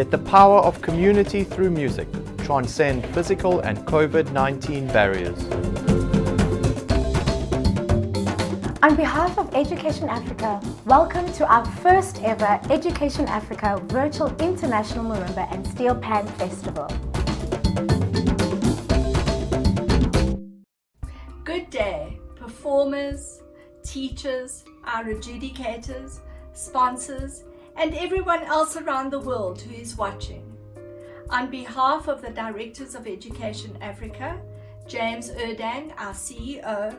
Let the power of community through music transcend physical and COVID-19 barriers. On behalf of Education Africa, welcome to our first ever Education Africa Virtual International Marimba and Steel Pan Festival. Good day, performers, teachers, our adjudicators, sponsors, and everyone else around the world who is watching. On behalf of the Directors of Education Africa, James Erdang, our CEO,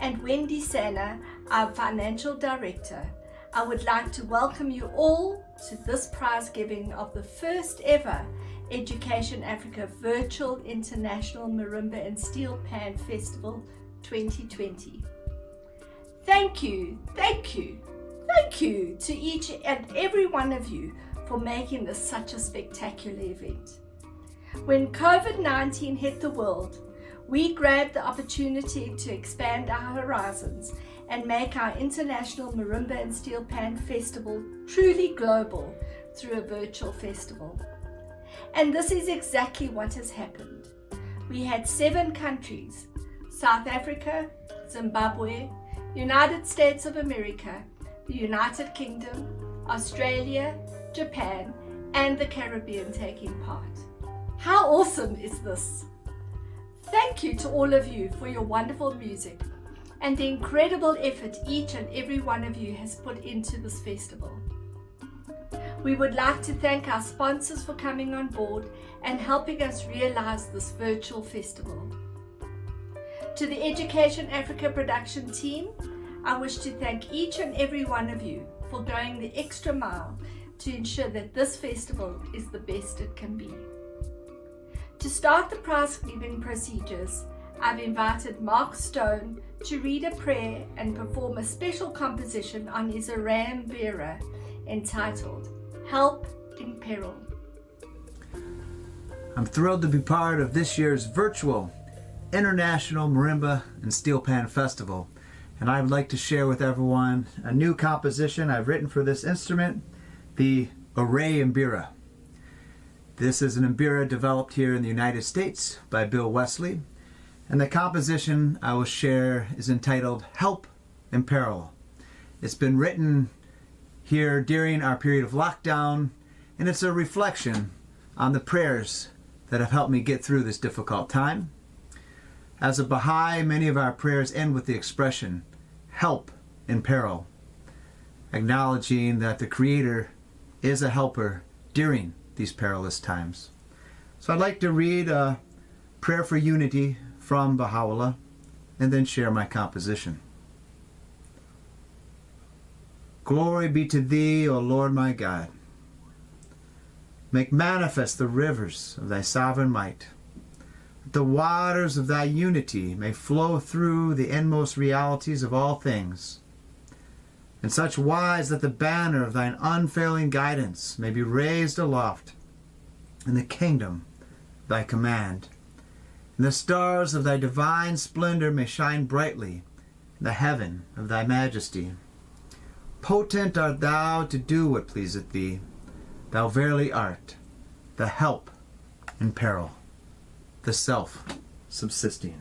and Wendy Sena, our Financial Director, I would like to welcome you all to this prize giving of the first ever Education Africa Virtual International Marimba and Steel Pan Festival 2020. Thank you to each and every one of you for making this such a spectacular event. When COVID-19 hit the world, we grabbed the opportunity to expand our horizons and make our International Marimba and Steel Pan Festival truly global through a virtual festival. And this is exactly what has happened. We had 7 countries: South Africa, Zimbabwe, United States of America, the United Kingdom, Australia, Japan, and the Caribbean taking part. How awesome is this? Thank you to all of you for your wonderful music and the incredible effort each and every one of you has put into this festival. We would like to thank our sponsors for coming on board and helping us realize this virtual festival. To the Education Africa production team, I wish to thank each and every one of you for going the extra mile to ensure that this festival is the best it can be. To start the prize giving procedures, I've invited Mark Stone to read a prayer and perform a special composition on his Araya Mbira entitled Help in Peril. I'm thrilled to be part of this year's virtual International Marimba and Steel Pan Festival, and I'd like to share with everyone a new composition I've written for this instrument, the Araya Mbira. This is an mbira developed here in the United States by Bill Wesley, and the composition I will share is entitled Help in Peril. It's been written here during our period of lockdown, and it's a reflection on the prayers that have helped me get through this difficult time. As a Baha'i, many of our prayers end with the expression, help in peril, acknowledging that the Creator is a helper during these perilous times. So I'd like to read a prayer for unity from Baha'u'llah and then share my composition. Glory be to Thee, O Lord my God. Make manifest the rivers of Thy sovereign might. That the waters of Thy unity may flow through the inmost realities of all things, in such wise that the banner of Thine unfailing guidance may be raised aloft in the kingdom of Thy command, and the stars of Thy divine splendor may shine brightly in the heaven of Thy majesty. Potent art Thou to do what pleaseth Thee. Thou verily art the help in peril, the self-subsisting.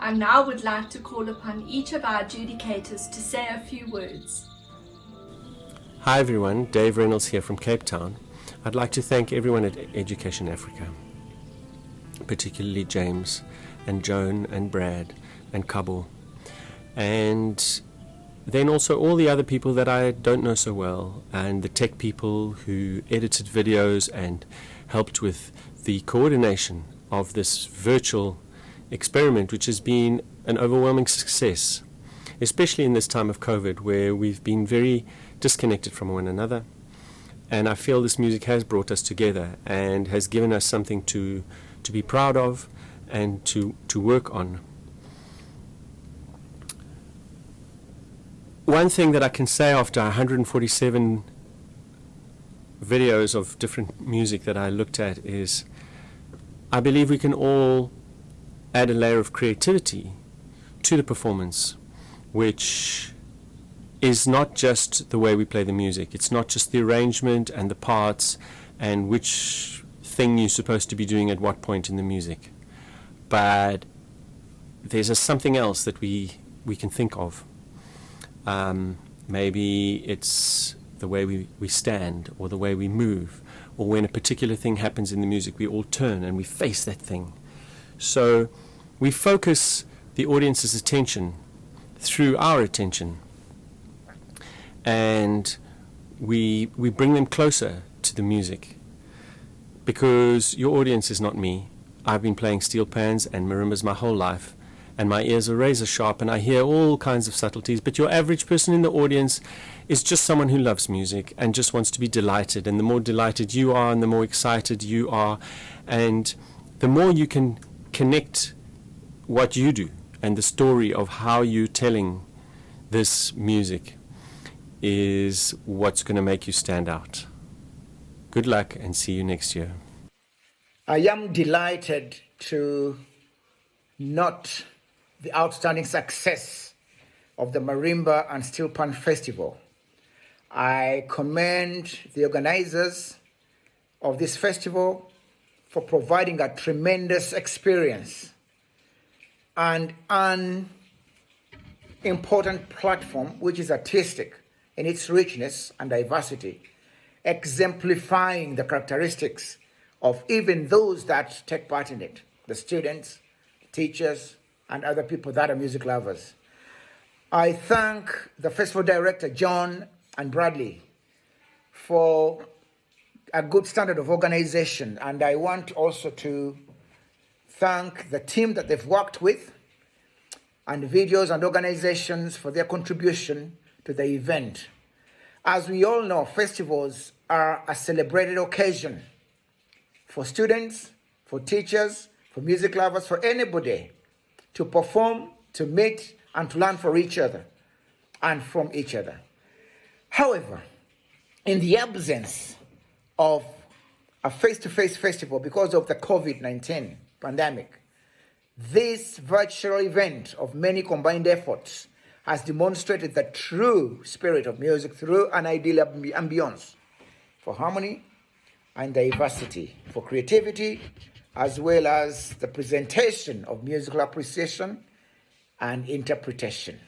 I now would like to call upon each of our adjudicators to say a few words. Hi everyone, Dave Reynolds here from Cape Town. I'd like to thank everyone at Education Africa, particularly James and Joan and Brad and Cabo, and then also all the other people that I don't know so well, and the tech people who edited videos and helped with the coordination of this virtual experiment, which has been an overwhelming success, especially in this time of COVID where we've been very disconnected from one another. And I feel this music has brought us together and has given us something to be proud of and to work on. One thing that I can say after 147 videos of different music that I looked at is I believe we can all add a layer of creativity to the performance, which is not just the way we play the music. It's not just the arrangement and the parts and which thing you're supposed to be doing at what point in the music. But there's something else that we can think of. Maybe it's the way we stand or the way we move, or when a particular thing happens in the music, we all turn and we face that thing. So we focus the audience's attention through our attention, and we bring them closer to the music, because your audience is not me. I've been playing steel pans and marimbas my whole life, and my ears are razor sharp and I hear all kinds of subtleties, but your average person in the audience is just someone who loves music and just wants to be delighted, and the more delighted you are and the more excited you are, and the more you can connect what you do and the story of how you're telling this music is what's going to make you stand out. Good luck and see you next year. I am delighted to note the outstanding success of the Marimba and Steel Pan Festival. I commend the organizers of this festival for providing a tremendous experience and an important platform which is artistic in its richness and diversity, exemplifying the characteristics of even those that take part in it, the students, teachers, and other people that are music lovers. I thank the festival director, John and Bradley, for a good standard of organization, and I want also to thank the team that they've worked with and videos and organizations for their contribution to the event. As we all know, festivals are a celebrated occasion for students, for teachers, for music lovers, for anybody to perform, to meet, and to learn for each other and from each other. However, in the absence of a face-to-face festival because of the COVID-19 pandemic, this virtual event of many combined efforts has demonstrated the true spirit of music through an ideal ambience for harmony and diversity, for creativity, as well as the presentation of musical appreciation and interpretation.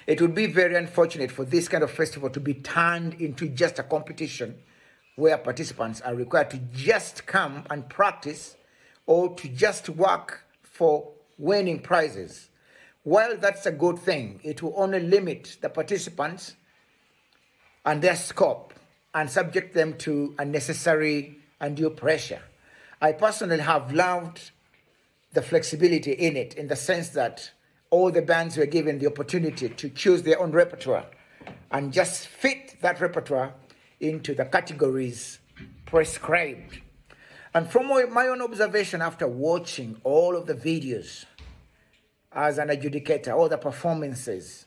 It would be very unfortunate for this kind of festival to be turned into just a competition where participants are required to just come and practice or to just work for winning prizes. While that's a good thing, it will only limit the participants and their scope and subject them to unnecessary undue pressure. I personally have loved the flexibility in it, in the sense that all the bands were given the opportunity to choose their own repertoire and just fit that repertoire into the categories prescribed. And from my own observation after watching all of the videos as an adjudicator, all the performances,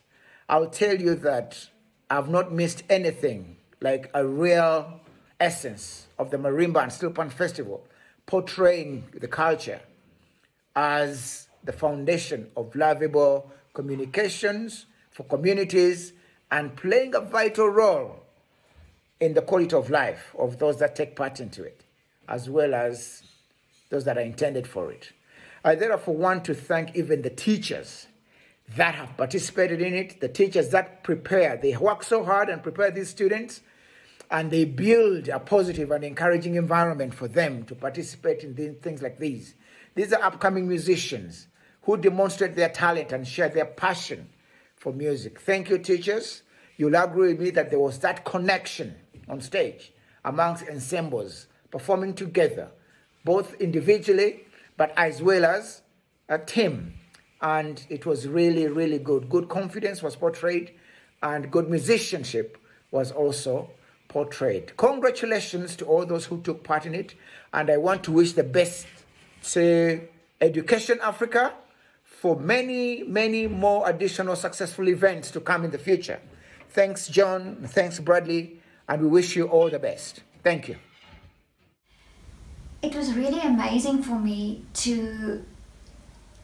I'll tell you that I've not missed anything like a real essence of the Marimba and Steel Pan Festival, portraying the culture as the foundation of lovable communications for communities and playing a vital role in the quality of life of those that take part into it, as well as those that are intended for it. I therefore want to thank even the teachers that have participated in it, the teachers that prepare. They work so hard and prepare these students, and they build a positive and encouraging environment for them to participate in things like these. These are upcoming musicians who demonstrate their talent and share their passion for music. Thank you, teachers. You'll agree with me that there was that connection on stage amongst ensembles performing together, both individually, but as well as a team. And it was really, really good. Good confidence was portrayed, and good musicianship was also portrayed. Congratulations to all those who took part in it, and I want to wish the best to Education Africa for many, many more additional successful events to come in the future. Thanks, John. Thanks, Bradley. And we wish you all the best. Thank you. It was really amazing for me to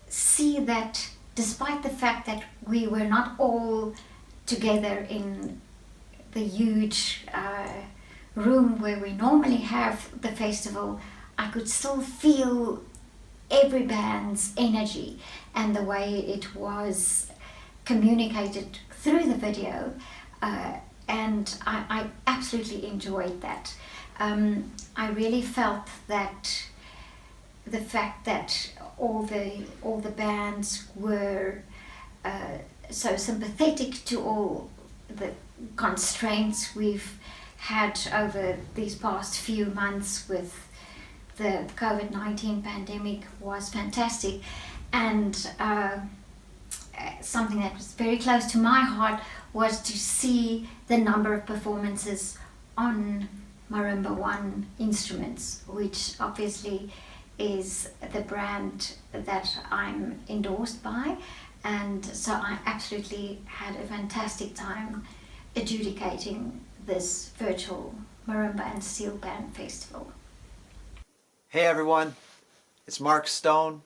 see that despite the fact that we were not all together in the huge room where we normally have the festival, I could still feel every band's energy and the way it was communicated through the video, and I absolutely enjoyed that. I really felt that the fact that all the bands were so sympathetic to all the constraints we've had over these past few months with the COVID-19 pandemic was fantastic. And something that was very close to my heart was to see the number of performances on Marimba One instruments, which obviously is the brand that I'm endorsed by. And so I absolutely had a fantastic time adjudicating this virtual Marimba and Steel Pan Festival. Hey everyone, it's Mark Stone.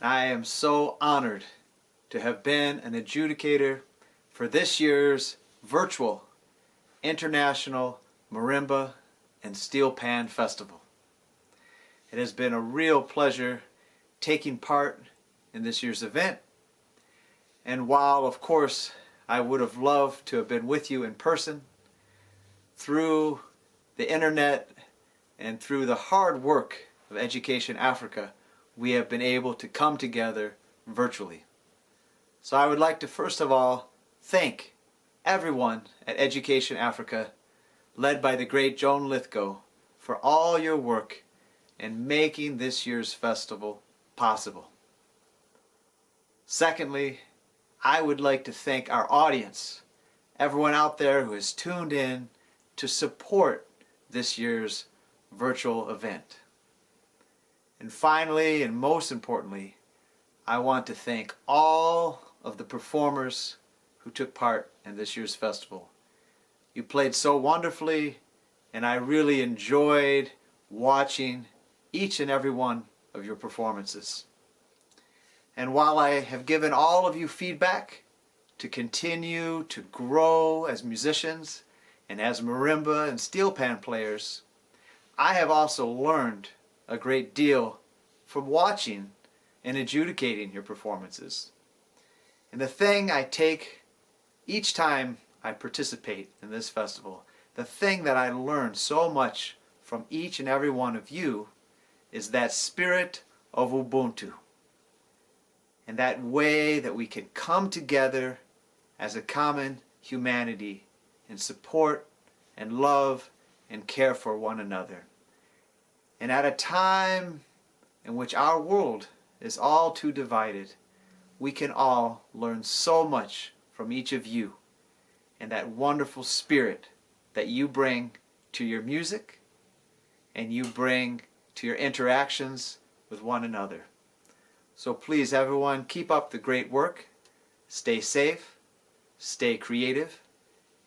I am so honored to have been an adjudicator for this year's virtual International Marimba and Steel Pan Festival. It has been a real pleasure taking part in this year's event. And while, of course, I would have loved to have been with you in person, through the internet and through the hard work of Education Africa, we have been able to come together virtually. So I would like to first of all thank everyone at Education Africa, led by the great Joan Lithgow, for all your work in making this year's festival possible. Secondly, I would like to thank our audience, everyone out there who has tuned in to support this year's virtual event. And finally, and most importantly, I want to thank all of the performers who took part in this year's festival. You played so wonderfully, and I really enjoyed watching each and every one of your performances. And while I have given all of you feedback to continue to grow as musicians and as marimba and steel pan players, I have also learned a great deal from watching and adjudicating your performances. And the thing I take each time I participate in this festival, the thing that I learn so much from each and every one of you is that spirit of Ubuntu. And that way that we can come together as a common humanity and support and love and care for one another. And at a time in which our world is all too divided, we can all learn so much from each of you and that wonderful spirit that you bring to your music and you bring to your interactions with one another. So please, everyone, keep up the great work, stay safe, stay creative,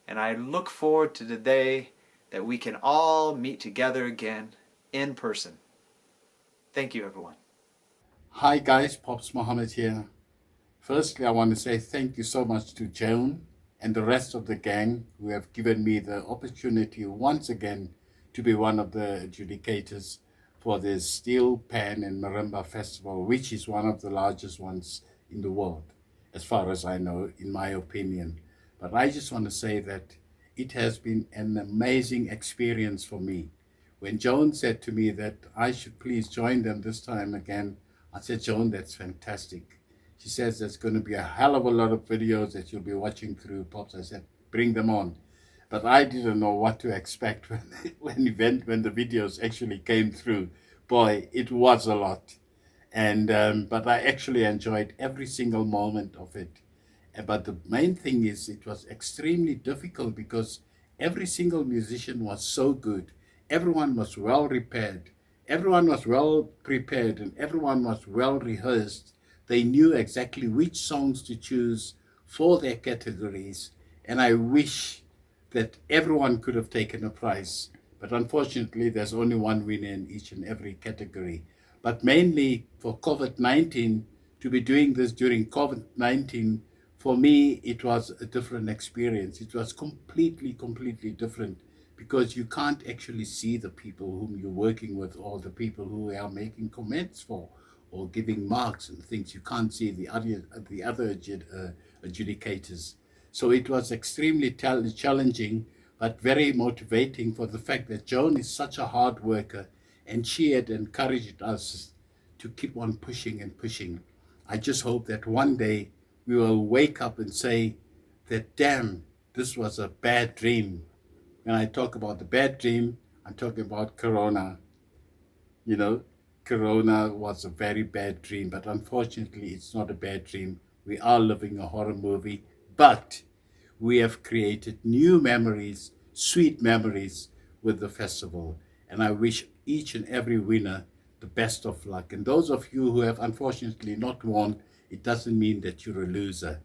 and I look forward to the day that we can all meet together again in person. Thank you, everyone. Hi guys, Pops Mohammed here. Firstly, I want to say thank you so much to Joan and the rest of the gang who have given me the opportunity once again to be one of the adjudicators for the Steel Pan and Marimba Festival, which is one of the largest ones in the world, as far as I know, in my opinion. But I just want to say that it has been an amazing experience for me. When Joan said to me that I should please join them this time again, I said, Joan, that's fantastic. She says there's going to be a hell of a lot of videos that you'll be watching through, Pops. I said, bring them on. But I didn't know what to expect when the videos actually came through. Boy, it was a lot. And but I actually enjoyed every single moment of it. But the main thing is it was extremely difficult because every single musician was so good. Everyone was well prepared. Everyone was well prepared and everyone was well rehearsed. They knew exactly which songs to choose for their categories. And I wish that everyone could have taken a prize. But unfortunately, there's only one winner in each and every category. But mainly for COVID-19, to be doing this during COVID-19, for me, it was a different experience. It was completely different because you can't actually see the people whom you're working with or the people who are making comments for or giving marks and things. You can't see the other adjudicators. So it was extremely challenging, but very motivating for the fact that Joan is such a hard worker and she had encouraged us to keep on pushing and pushing. I just hope that one day we will wake up and say that, damn, this was a bad dream. When I talk about the bad dream, I'm talking about Corona. You know, Corona was a very bad dream, but unfortunately it's not a bad dream. We are living a horror movie, but we have created new memories, sweet memories with the festival. And I wish each and every winner the best of luck. And those of you who have unfortunately not won, it doesn't mean that you're a loser.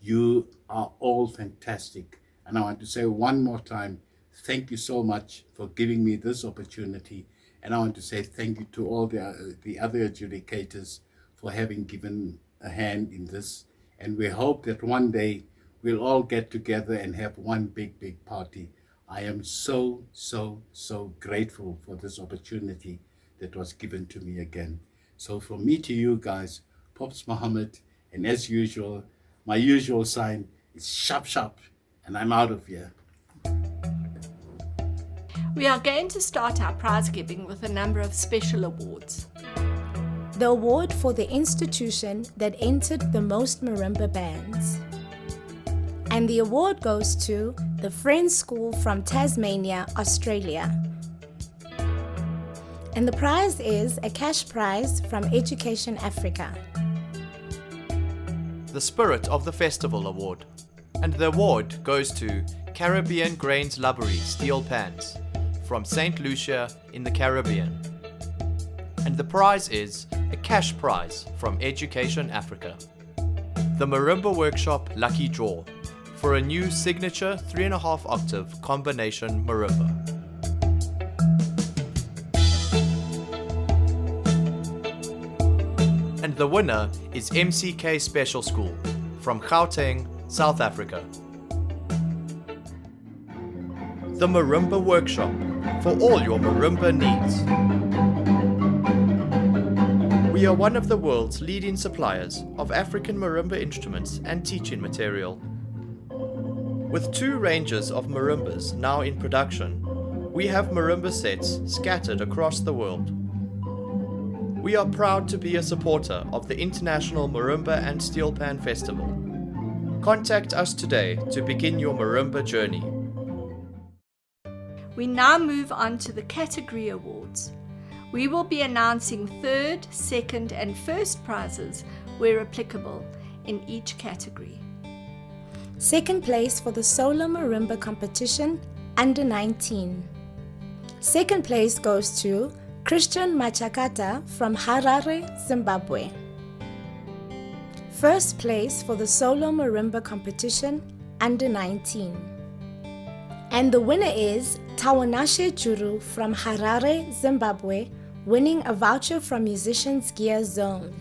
You are all fantastic. And I want to say one more time, thank you so much for giving me this opportunity. And I want to say thank you to all the other adjudicators for having given a hand in this. And we hope that one day we'll all get together and have one big party. I am so grateful for this opportunity that was given to me again. So from me to you guys, Pops Muhammad, and as usual, my usual sign is sharp, and I'm out of here. We are going to start our prize giving with a number of special awards. The award for the institution that entered the most marimba bands. And the award goes to the Friends School from Tasmania, Australia. And the prize is a cash prize from Education Africa. The Spirit of the Festival Award. And the award goes to Caribbean Grains Library Steel Pans from St. Lucia in the Caribbean. And the prize is a cash prize from Education Africa. The Marimba Workshop Lucky Draw for a new signature 3.5 octave combination marimba. And the winner is MCK Special School from Gauteng, South Africa. The Marimba Workshop for all your marimba needs. We are one of the world's leading suppliers of African marimba instruments and teaching material. With 2 ranges of marimbas now in production, we have marimba sets scattered across the world. We are proud to be a supporter of the International Marimba and Steel Pan Festival. Contact us today to begin your marimba journey. We now move on to the category awards. We will be announcing 3rd, 2nd and 1st prizes where applicable in each category. Second place for the solo marimba competition, under 19. Second place goes to Christian Machakata from Harare, Zimbabwe. First place for the solo marimba competition, under 19. And the winner is Tawanashe Juru from Harare, Zimbabwe, winning a voucher from Musicians Gear Zone.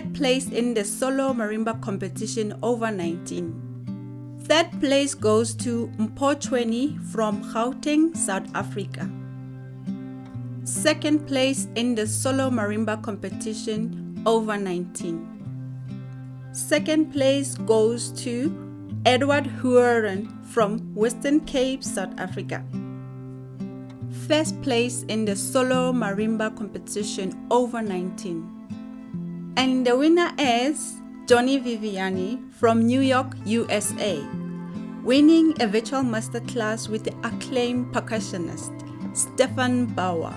third place in the solo marimba competition over 19. Third place goes to Mpochweni from Gauteng, South Africa. Second place in the solo marimba competition over 19. Second place goes to Edward Hueren from Western Cape, South Africa. First place in the solo marimba competition over 19. And the winner is Johnny Viviani from New York, USA, winning a virtual masterclass with the acclaimed percussionist Stefan Bauer.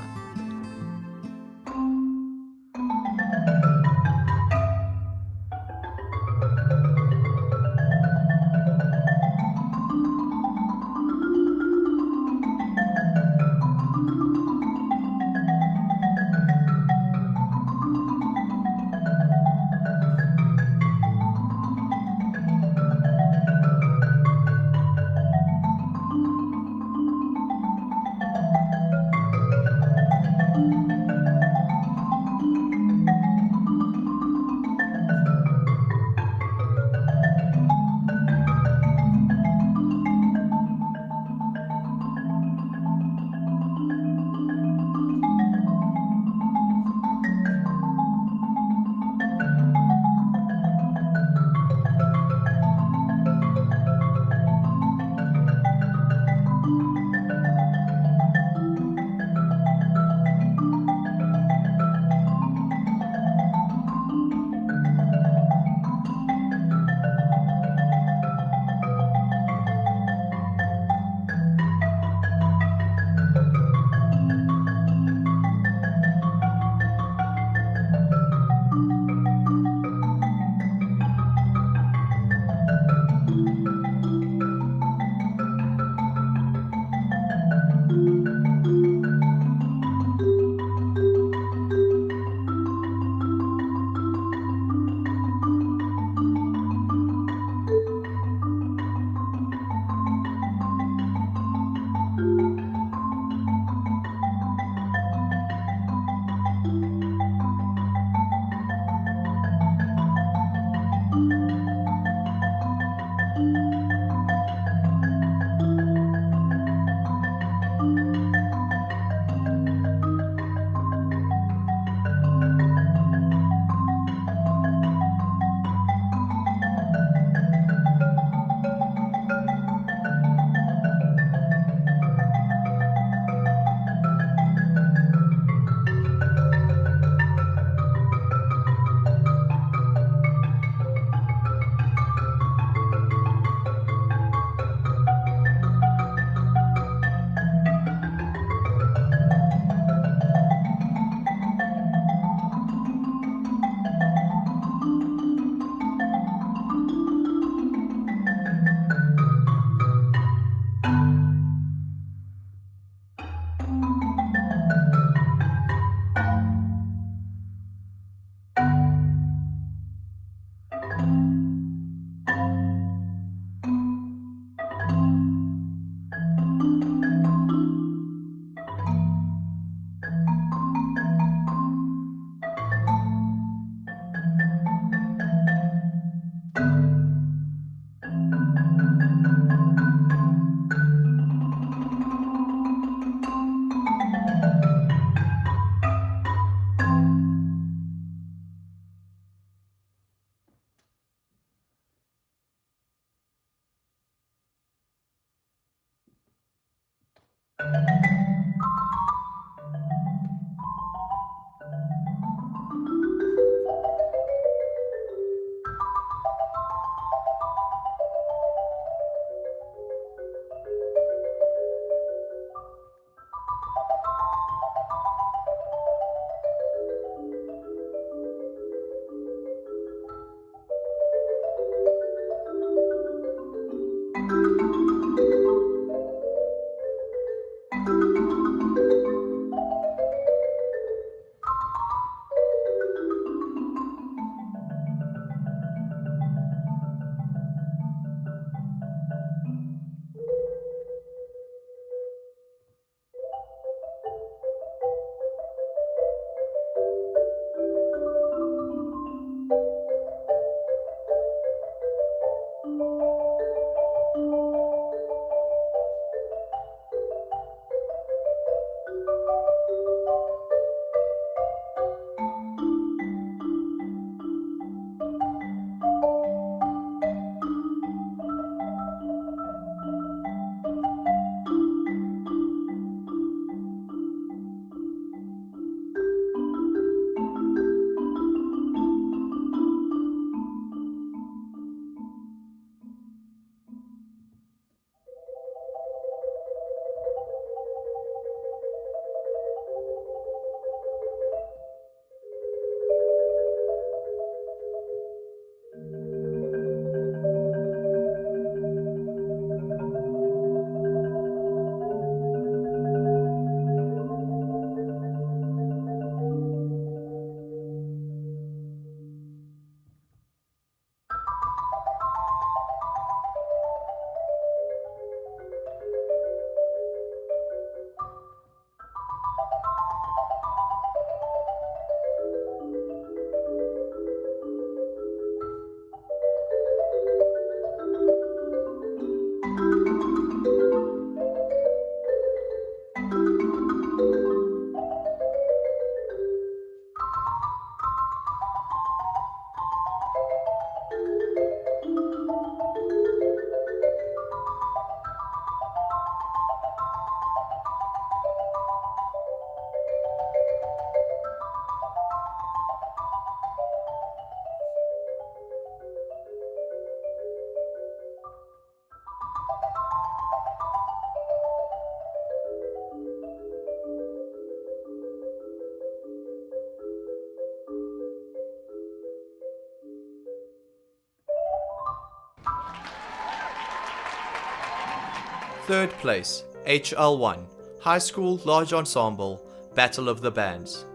Third place, HL1, High School Large Ensemble, Battle of the Bands.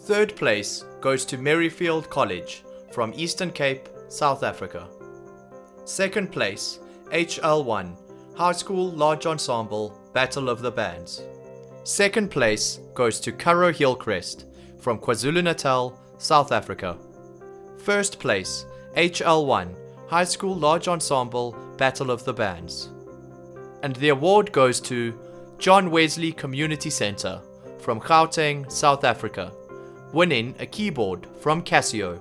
Third place goes to Merrifield College from Eastern Cape, South Africa. Second place, HL1, High School Large Ensemble, Battle of the Bands. Second place goes to Currow Hillcrest from KwaZulu-Natal, South Africa. First place, HL1, High School Large Ensemble, Battle of the Bands. And the award goes to John Wesley Community Centre from Gauteng, South Africa, winning a keyboard from Casio.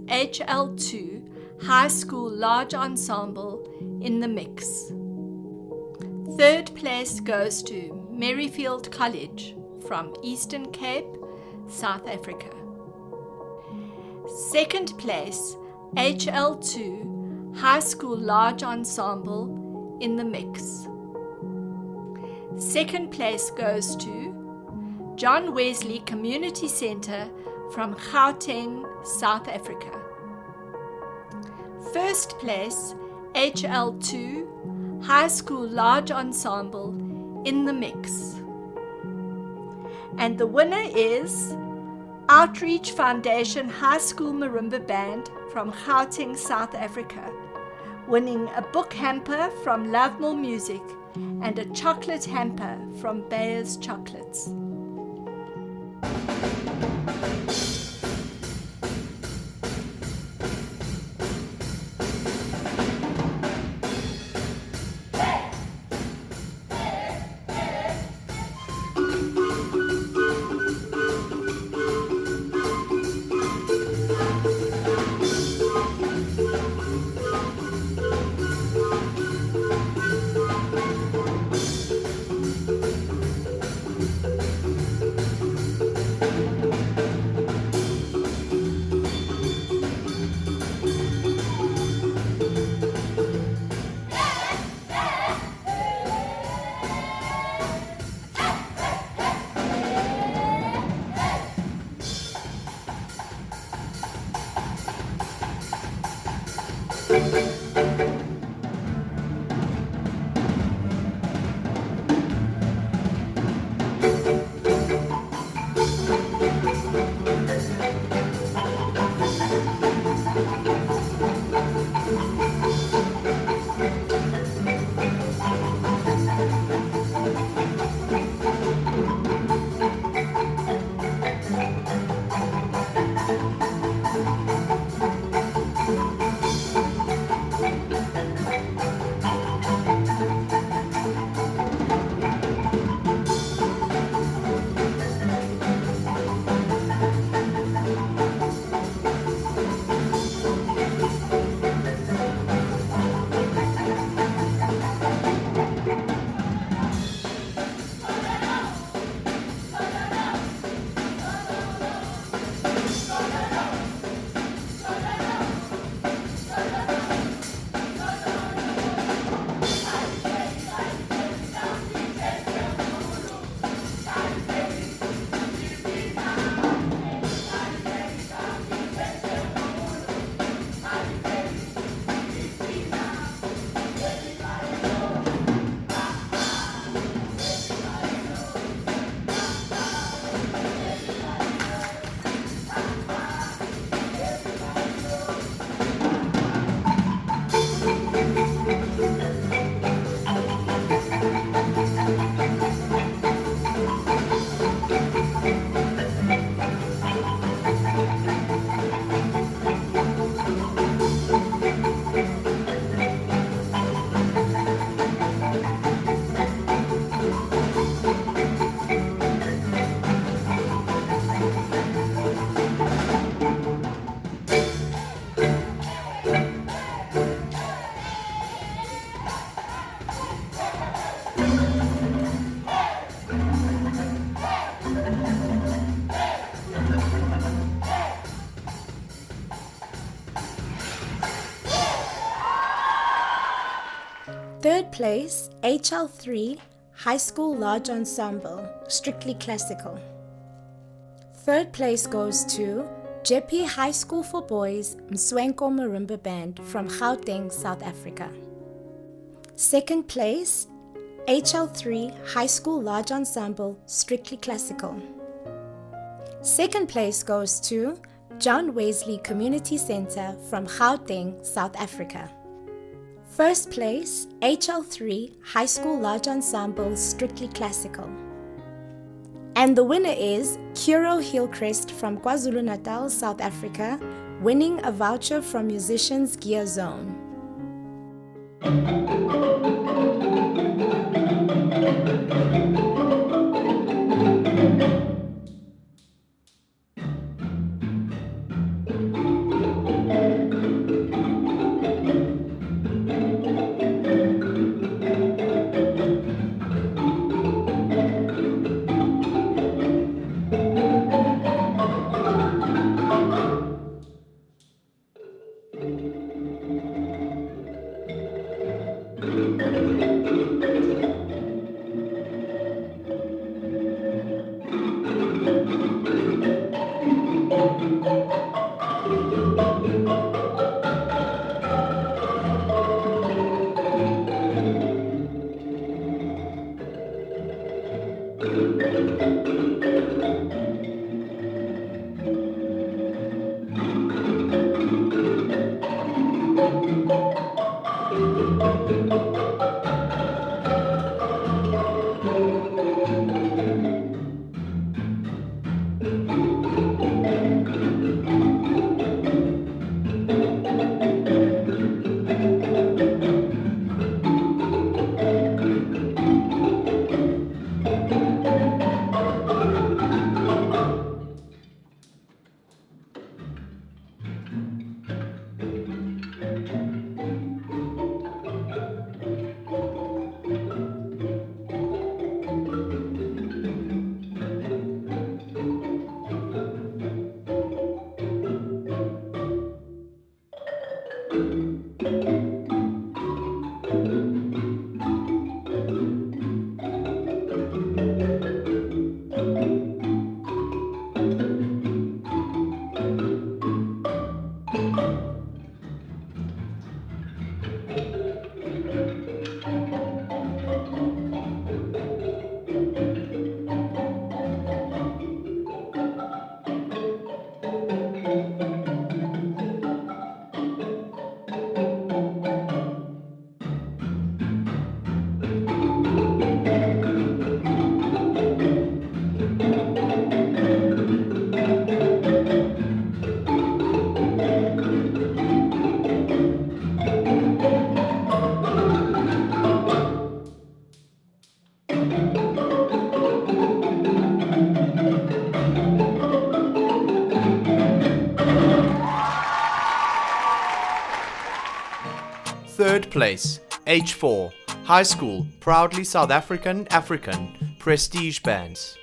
HL2 High School Large Ensemble in the mix. Third place goes to Merrifield College from Eastern Cape, South Africa. Second place, HL2 High School Large Ensemble in the mix. Second place goes to John Wesley Community Centre from Gauteng, South Africa. First place, HL2 High School Large Ensemble in the mix. And the winner is Outreach Foundation High School Marimba Band from Gauteng, South Africa, winning a book hamper from Lovemore Music and a chocolate hamper from Bayer's Chocolates. Third place, HL3 High School Large Ensemble, strictly classical. Third place goes to Jeppe High School for Boys Mswenko Marimba Band from Gauteng, South Africa. Second place, HL3 High School Large Ensemble, strictly classical. Second place goes to John Wesley Community Centre from Gauteng, South Africa. First place, HL3 High School Large Ensemble, strictly classical. And the winner is Kuro Hillcrest from KwaZulu-Natal, South Africa, winning a voucher from Musicians Gear Zone. Third place, H4, High School, proudly South African, Prestige Bands.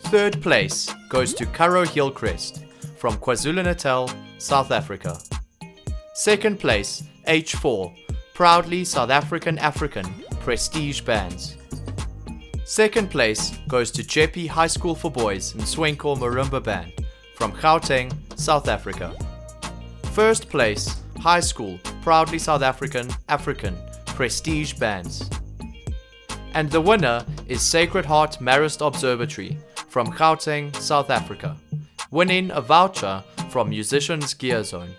Third place goes to Currow Hillcrest from KwaZulu-Natal, South Africa. Second place, H4, proudly South African, Prestige Bands. Second place goes to Jeppe High School for Boys and Swenko Marimba Band from Gauteng, South Africa. First place, High School, proudly South African, Prestige Bands. And the winner is Sacred Heart Marist Observatory from Gauteng, South Africa, winning a voucher from Musicians Gear Zone.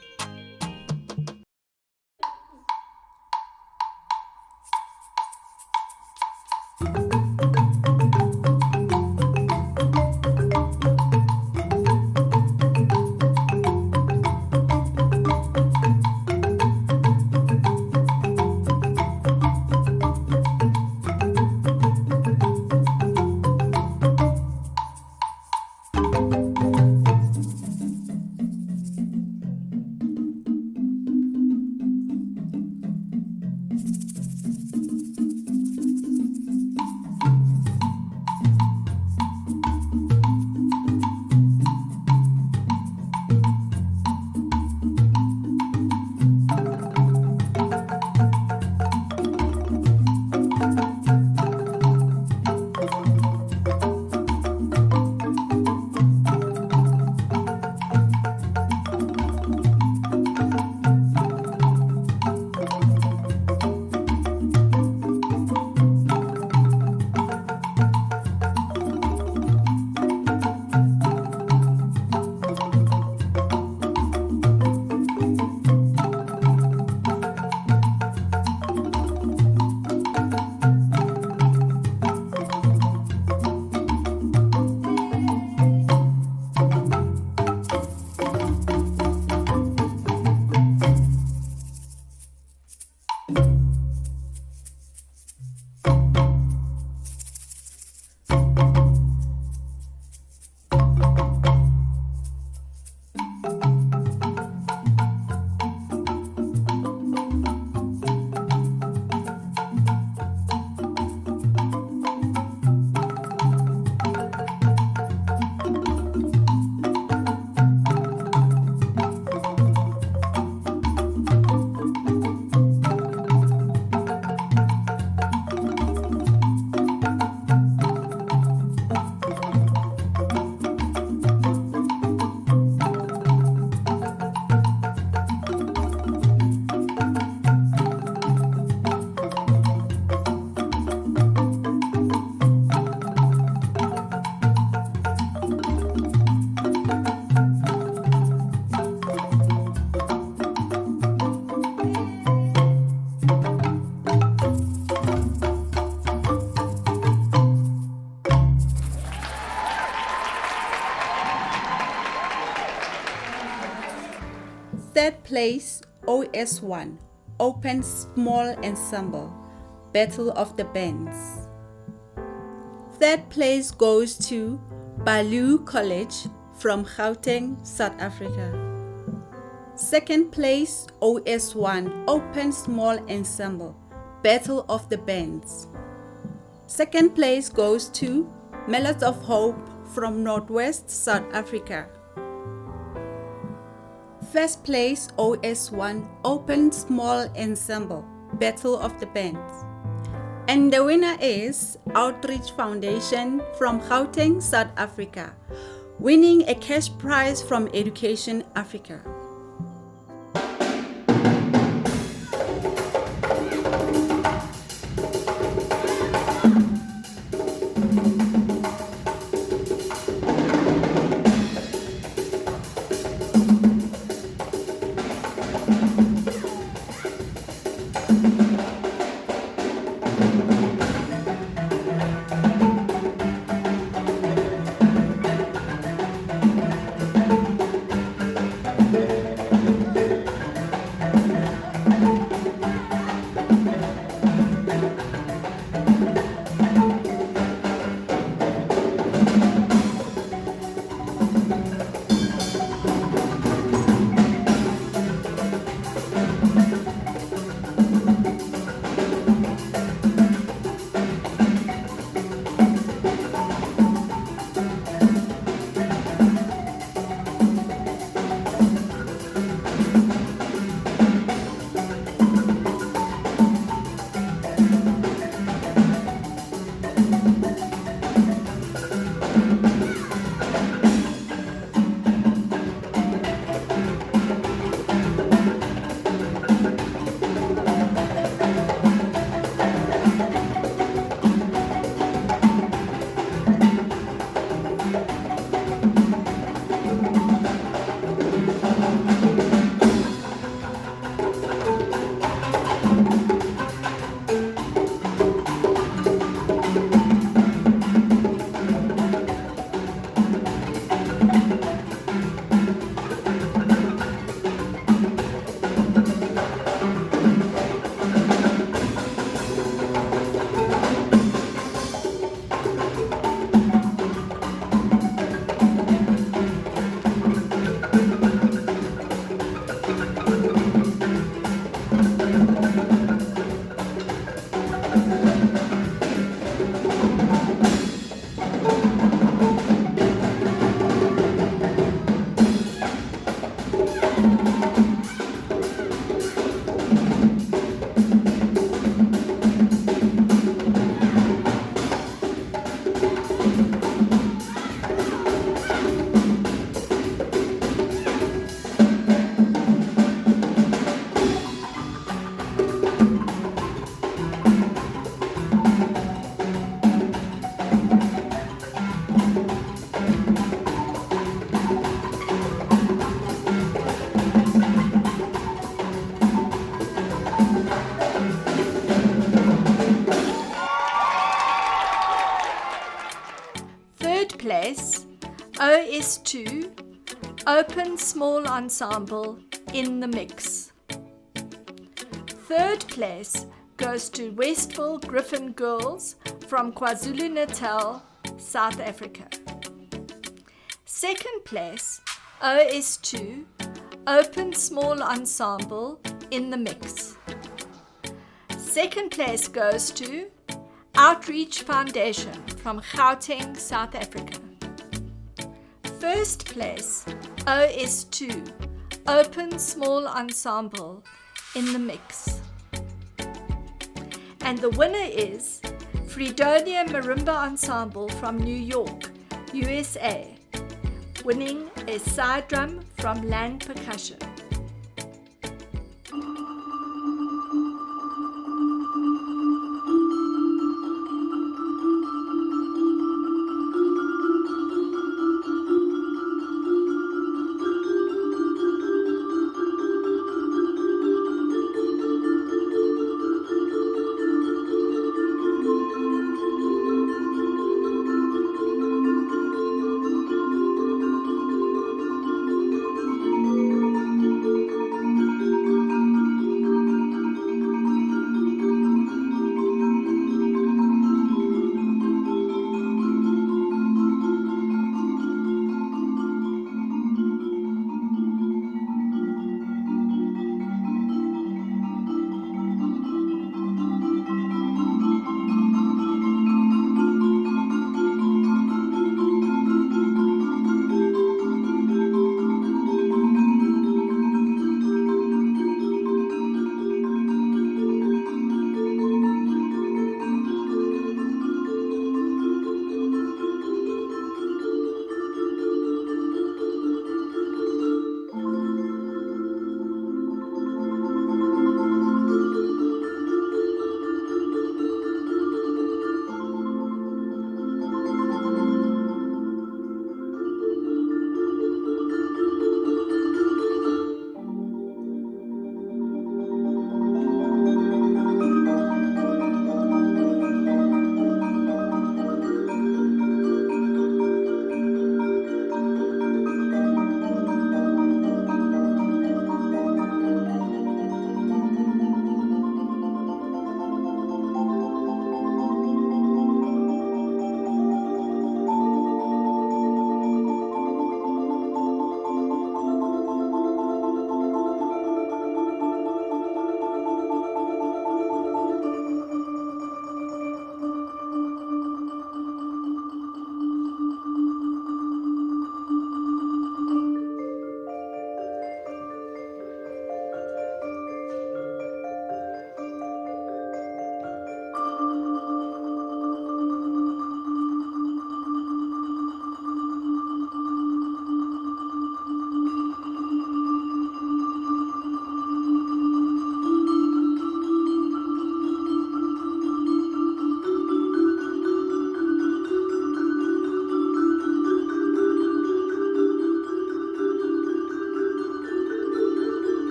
place, OS1, Open Small Ensemble, Battle of the Bands. Third place goes to Baloo College from Gauteng, South Africa. Second place, OS1, Open Small Ensemble, Battle of the Bands. Second place goes to Melodies of Hope from Northwest South Africa. First place, OS1, Open Small Ensemble, Battle of the Bands. And the winner is Outreach Foundation from Gauteng, South Africa, winning a cash prize from Education Africa. place, OS2, Open Small Ensemble in the Mix. Third place goes to Westville Griffin Girls from KwaZulu-Natal, South Africa. Second place, OS2, Open Small Ensemble in the Mix. Second place goes to Outreach Foundation from Gauteng, South Africa. First place, OS2, Open Small Ensemble in the Mix. And the winner is Fredonia Marimba Ensemble from New York, USA, winning a side drum from Land Percussion.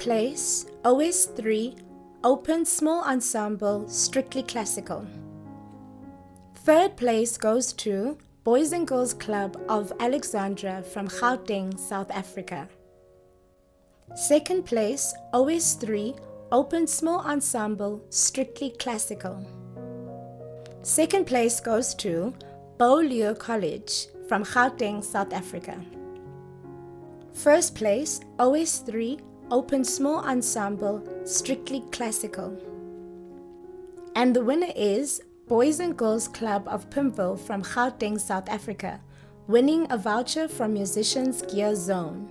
place, OS3, Open Small Ensemble, Strictly Classical. Third place goes to Boys and Girls Club of Alexandra from Gauteng, South Africa. Second place, OS3, Open Small Ensemble, Strictly Classical. Second place goes to Beaulieu College from Gauteng, South Africa. First place, OS3, Open Small Ensemble, Strictly Classical. And the winner is Boys and Girls Club of Pimville from Gauteng, South Africa, winning a voucher from Musicians Gear Zone.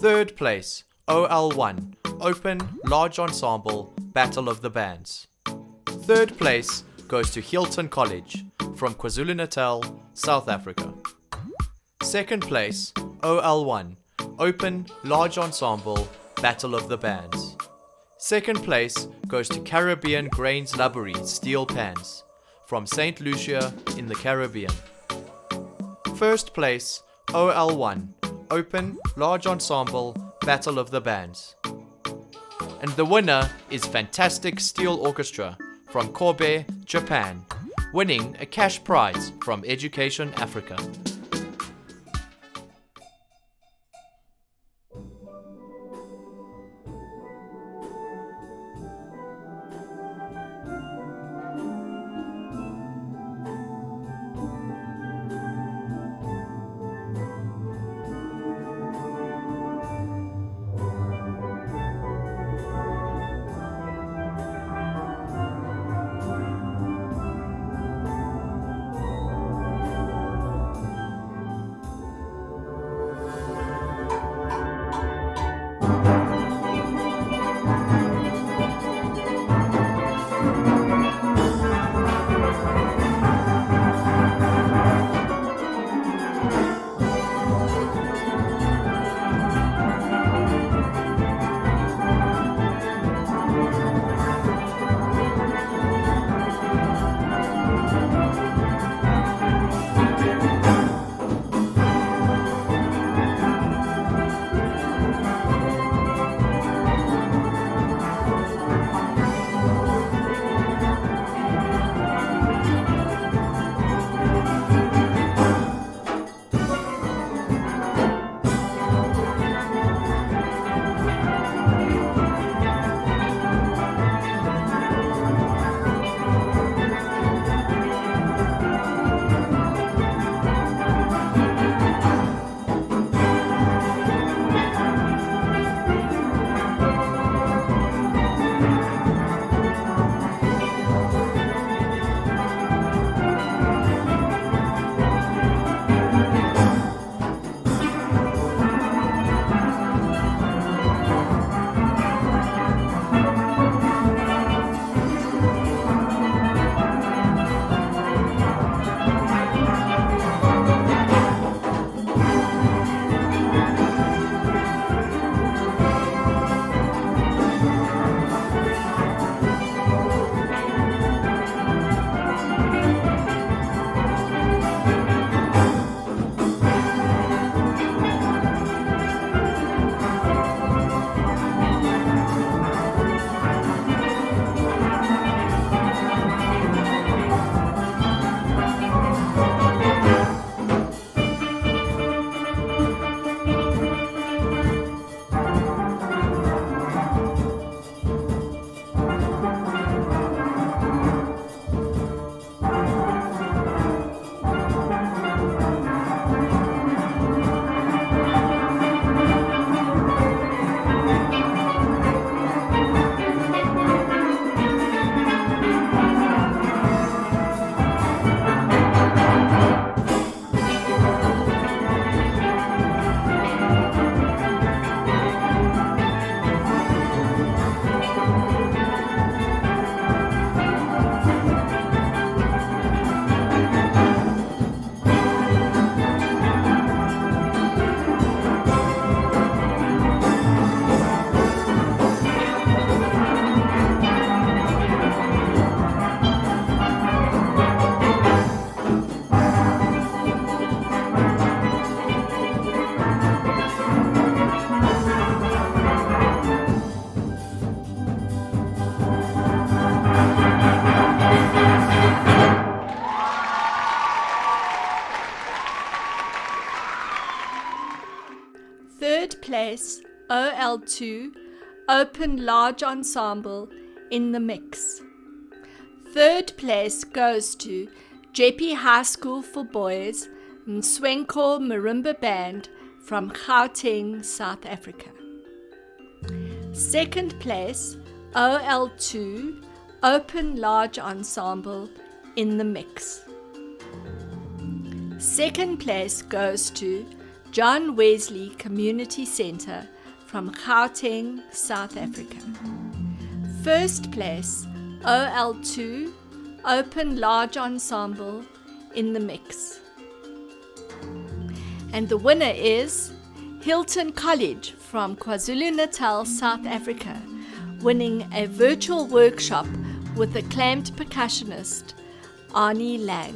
Third place, OL1, Open Large Ensemble, Battle of the Bands. Third place goes to Hilton College from KwaZulu-Natal, South Africa. Second place, OL1, Open Large Ensemble, Battle of the Bands. Second place goes to Caribbean Grains Library Steel Pans from St. Lucia in the Caribbean. First place, OL1, Open Large Ensemble, Battle of the Bands. And the winner is Fantastic Steel Orchestra from Kobe, Japan, winning a cash prize from Education Africa. Third place, OL2, Open Large Ensemble, in the mix. Third place goes to Jeppe High School for Boys, Mswenko Marimba Band from Gauteng, South Africa. Second place, OL2, Open Large Ensemble, in the mix. Second place goes to John Wesley Community Centre from Gauteng, South Africa. First place, OL2, Open Large Ensemble, in the mix. And the winner is Hilton College from KwaZulu-Natal, South Africa, winning a virtual workshop with acclaimed percussionist Arnie Lang.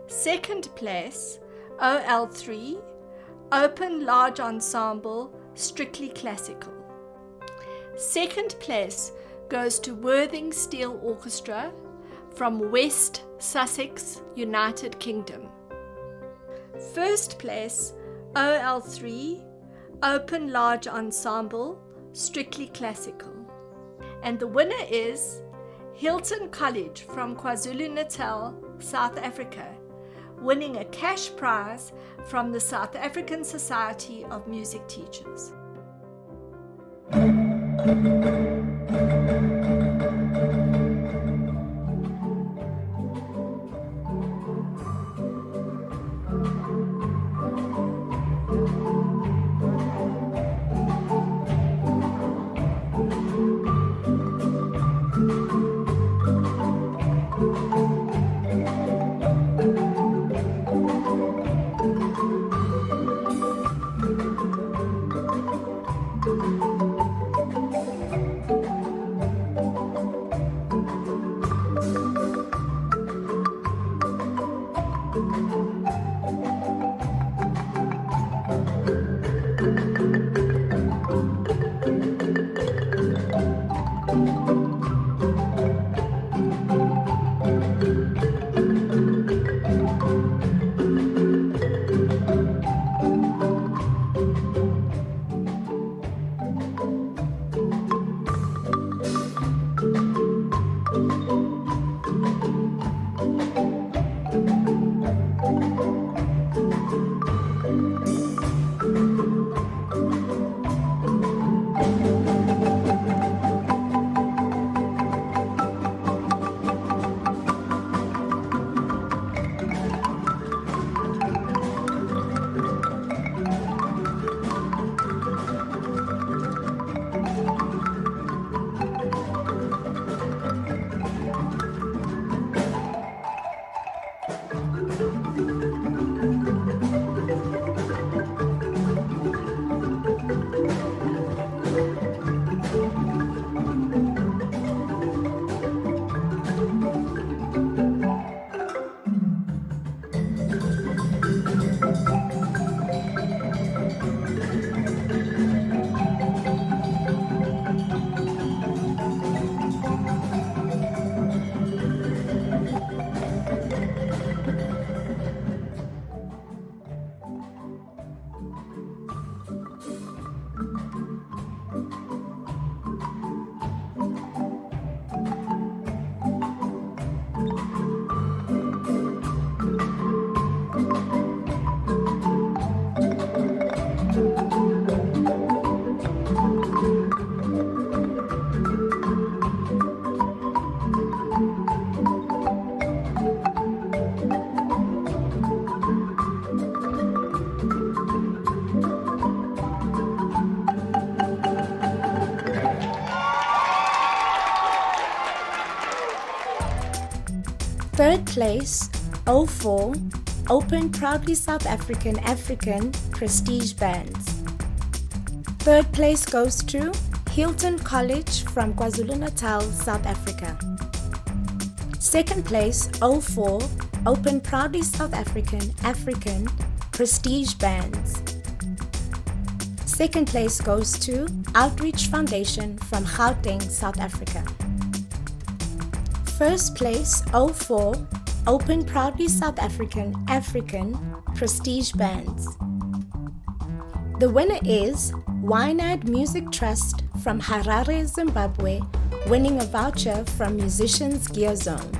Second place, OL3, Open Large Ensemble, Strictly Classical. Second place goes to Worthing Steel Orchestra from West Sussex, United Kingdom. First place, OL3, Open Large Ensemble, strictly classical. And the winner is Hilton College from KwaZulu-Natal, South Africa, winning a cash prize from the South African Society of Music Teachers. Third place, 04, Open Proudly South African Prestige Bands. Third place goes to Hilton College from KwaZulu-Natal, South Africa. Second place, 04, Open Proudly South African Prestige Bands. Second place goes to Outreach Foundation from Gauteng, South Africa. First place, 04, Open Proudly South African Prestige Bands. The winner is Wynad Music Trust from Harare, Zimbabwe, winning a voucher from Musicians Gear Zone.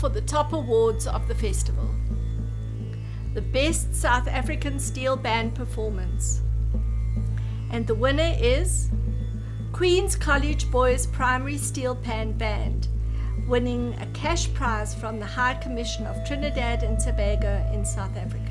for the top awards of the festival. The Best South African Steel Band Performance. And the winner is Queen's College Boys Primary Steel Pan Band, winning a cash prize from the High Commission of Trinidad and Tobago in South Africa.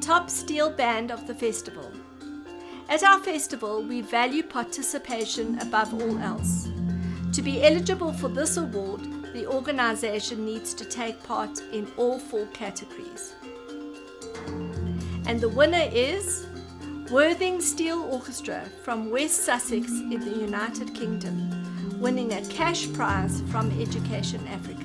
Top Steel Band of the festival. At our festival, we value participation above all else. To be eligible for this award, the organization needs to take part in all 4 categories. And the winner is Worthing Steel Orchestra from West Sussex in the United Kingdom, winning a cash prize from Education Africa.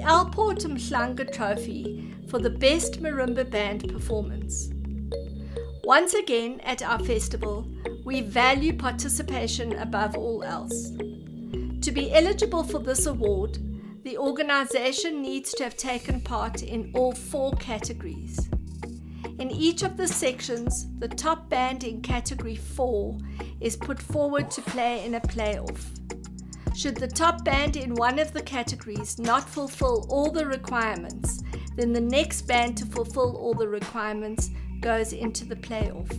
Alport Mhlanga Trophy for the Best Marimba Band Performance. Once again at our festival, we value participation above all else. To be eligible for this award, the organization needs to have taken part in all 4 categories. In each of the sections, the top band in category 4 is put forward to play in a playoff. Should the top band in one of the categories not fulfill all the requirements, then the next band to fulfill all the requirements goes into the playoff.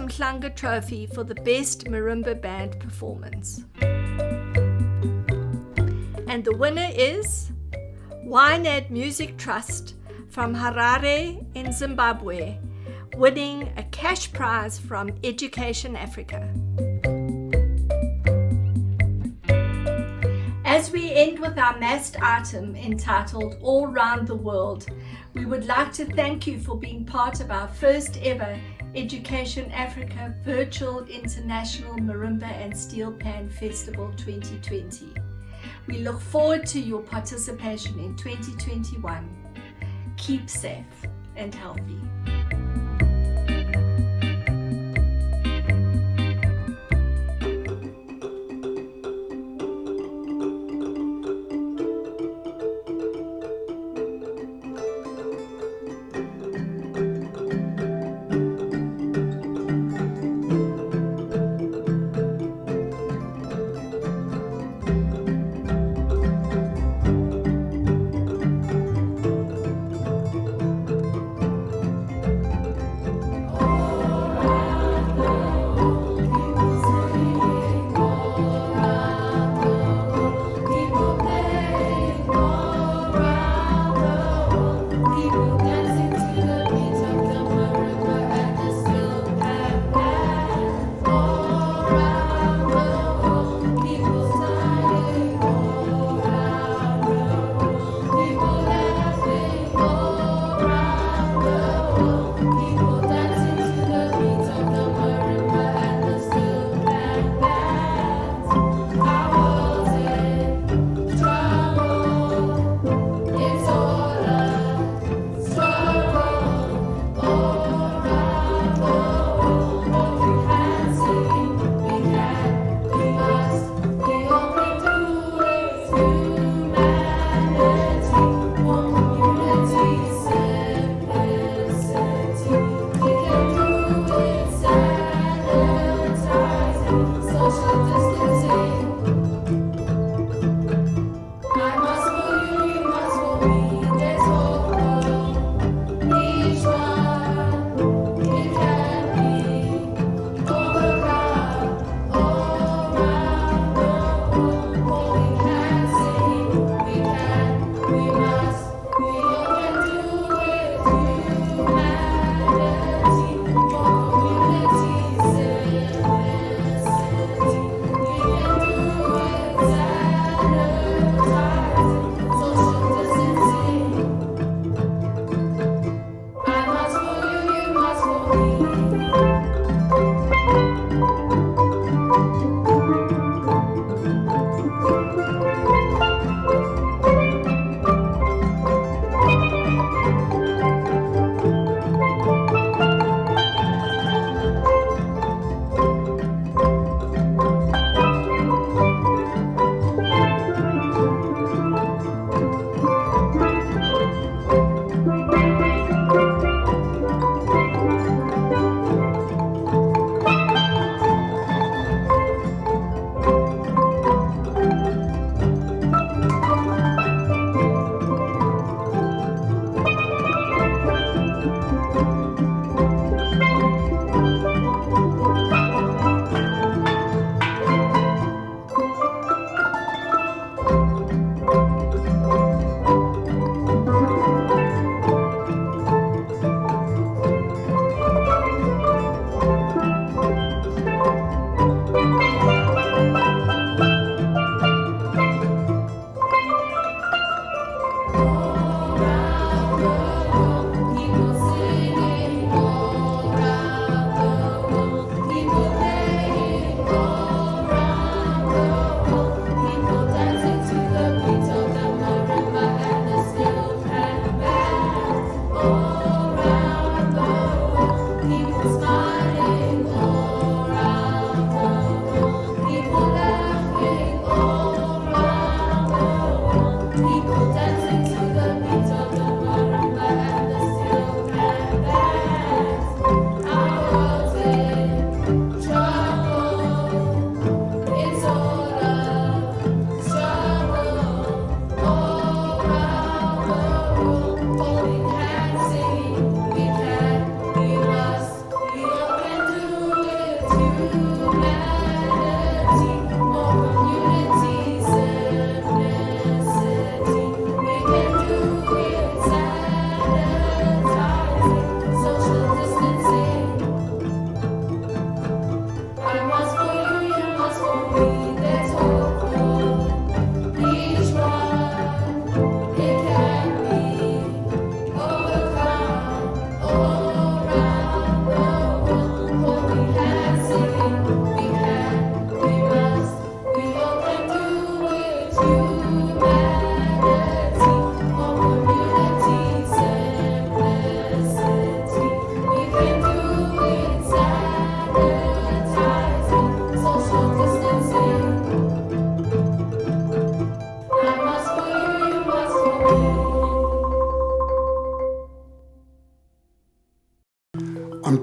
Mhlanga Trophy for the Best Marimba Band Performance. And the winner is Wynad Music Trust from Harare in Zimbabwe, winning a cash prize from Education Africa. As we end with our massed item entitled All Round the World, we would like to thank you for being part of our first ever Education Africa Virtual International Marimba and Steel Pan Festival 2020. We look forward to your participation in 2021. Keep safe and healthy.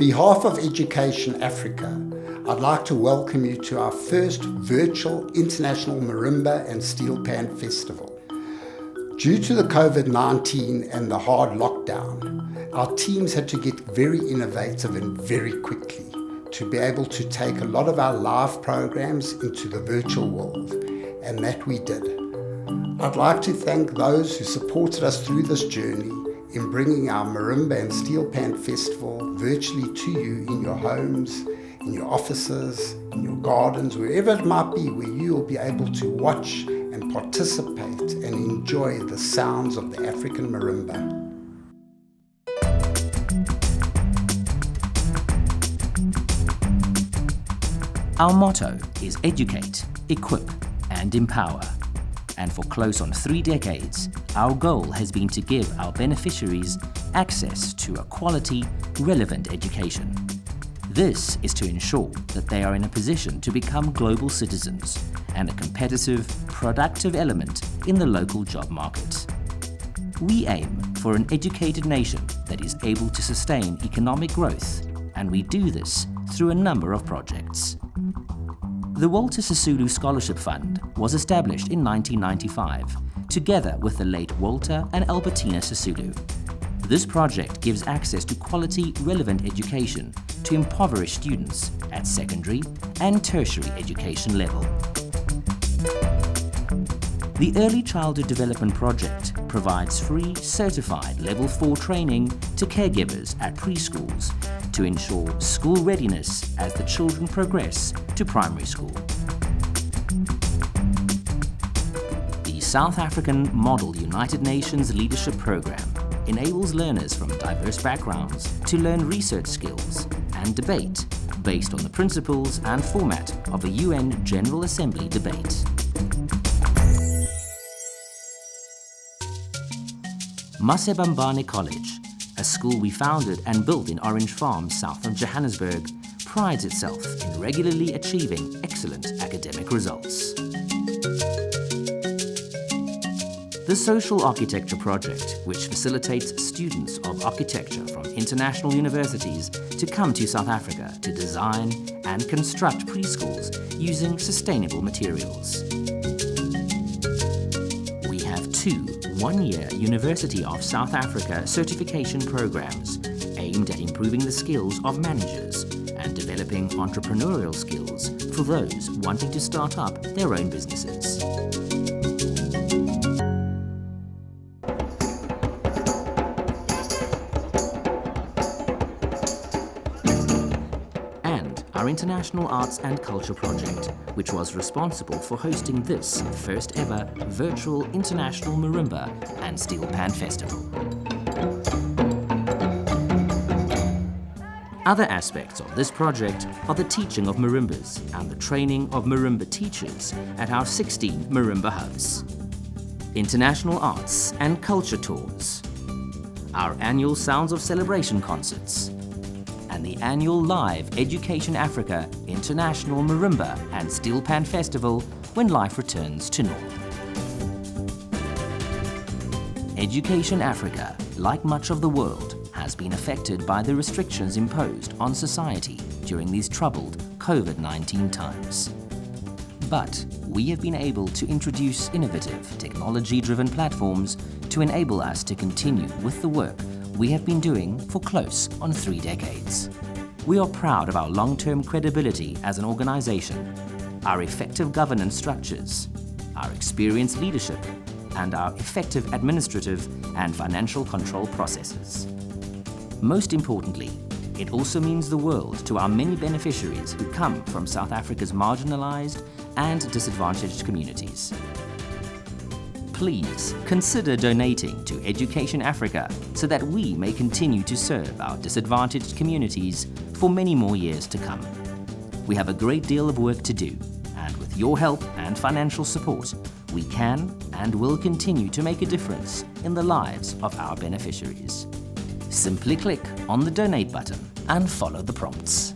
behalf of Education Africa, I'd like to welcome you to our first virtual International Marimba and Steel Pan Festival. Due to the COVID-19 and the hard lockdown, our teams had to get very innovative and very quickly to be able to take a lot of our live programs into the virtual world, and that we did. I'd like to thank those who supported us through this journey in bringing our Marimba and Steel Pan Festival virtually to you in your homes, in your offices, in your gardens, wherever it might be, where you will be able to watch and participate and enjoy the sounds of the African marimba. Our motto is educate, equip, and empower. And for close on 3 decades, our goal has been to give our beneficiaries access to a quality, relevant education. This is to ensure that they are in a position to become global citizens and a competitive, productive element in the local job market. We aim for an educated nation that is able to sustain economic growth, and we do this through a number of projects. The Walter Sisulu Scholarship Fund was established in 1995, together with the late Walter and Albertina Sisulu. This project gives access to quality, relevant education to impoverished students at secondary and tertiary education level. The Early Childhood Development Project provides free, certified Level 4 training to caregivers at preschools to ensure school readiness as the children progress to primary school. The South African Model United Nations Leadership Program enables learners from diverse backgrounds to learn research skills and debate based on the principles and format of a UN General Assembly debate. Masebambane College, a school we founded and built in Orange Farm, south of Johannesburg, prides itself in regularly achieving excellent academic results. The Social Architecture Project, which facilitates students of architecture from international universities to come to South Africa to design and construct preschools using sustainable materials. We have 2 one-year University of South Africa certification programs aimed at improving the skills of managers and developing entrepreneurial skills for those wanting to start up their own businesses. And our International Arts and Culture Project, which was responsible for hosting this first ever virtual International Marimba and Steel Pan Festival. Other aspects of this project are the teaching of marimbas and the training of marimba teachers at our 16 marimba hubs. International arts and culture tours, our annual Sounds of Celebration concerts, and the annual live Education Africa International Marimba and Steel Pan Festival when life returns to normal. Education Africa, like much of the world, has been affected by the restrictions imposed on society during these troubled COVID-19 times. But we have been able to introduce innovative, technology-driven platforms to enable us to continue with the work we have been doing for close on 3 decades. We are proud of our long-term credibility as an organization, our effective governance structures, our experienced leadership, and our effective administrative and financial control processes. Most importantly, it also means the world to our many beneficiaries who come from South Africa's marginalized and disadvantaged communities. Please consider donating to Education Africa so that we may continue to serve our disadvantaged communities for many more years to come. We have a great deal of work to do, and with your help and financial support, we can and will continue to make a difference in the lives of our beneficiaries. Simply click on the donate button and follow the prompts.